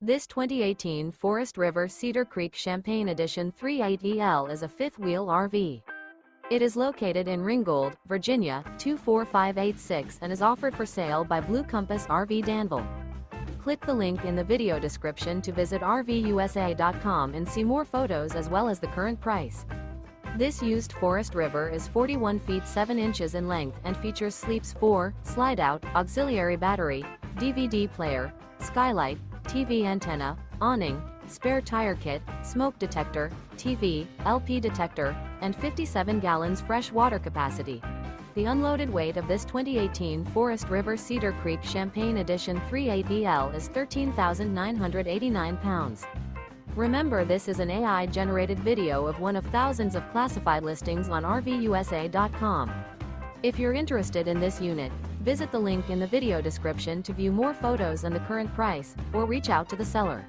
This 2018 Forest River Cedar Creek Champagne Edition 3.8EL is a fifth-wheel RV. It is located in Ringgold, Virginia, 24586 and is offered for sale by Blue Compass RV Danville. Click the link in the video description to visit RVUSA.com and see more photos as well as the current price. This used Forest River is 41 feet 7 inches in length and features sleeps 4, slide-out, auxiliary battery, DVD player, skylight, TV antenna, awning, spare tire kit, smoke detector, TV, LP detector, and 57 gallons fresh water capacity. The unloaded weight of this 2018 Forest River Cedar Creek Champagne Edition 3.8EL is 13,989 pounds. Remember, this is an AI-generated video of one of thousands of classified listings on RVUSA.com. If you're interested in this unit, visit the link in the video description to view more photos and the current price, or reach out to the seller.